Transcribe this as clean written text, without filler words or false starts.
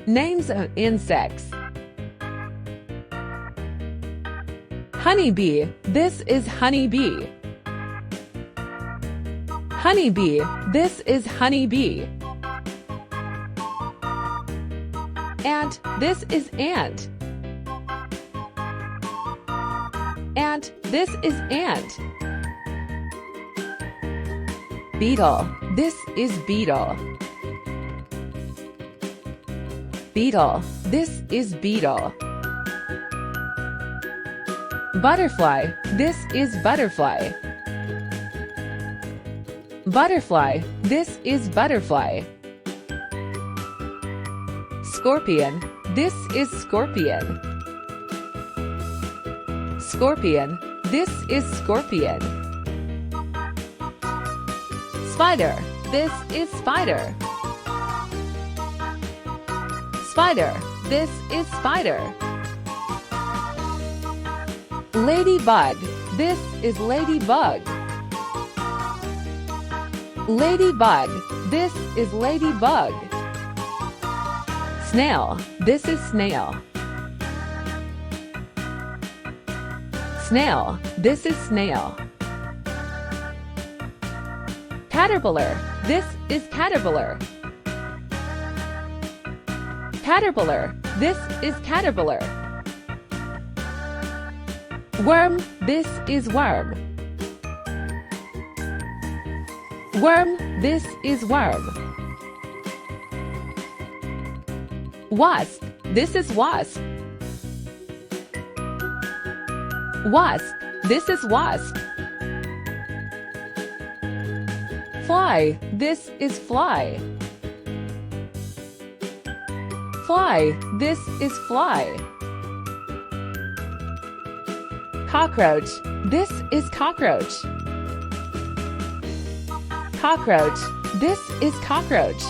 Names of insects. Honeybee. This is honeybee. Honeybee. This is honeybee. Ant. This is ant. Ant. This is ant. Beetle. This is beetle. Beetle. This is beetle. Butterfly. This is butterfly. Butterfly. This is butterfly. Scorpion. This is scorpion. Scorpion. This is scorpion. Spider. This is spider. Spider. This is spider. Ladybug. This is ladybug. Ladybug. This is ladybug. Snail. This is snail. Snail. This is snail. Caterpillar. This is caterpillar. Caterpillar. This is caterpillar. Worm. This is worm. Worm. This is worm. Wasp. This is wasp. Wasp. This is wasp. Fly. This is fly. Fly. This is fly. Cockroach. This is cockroach. Cockroach. This is cockroach.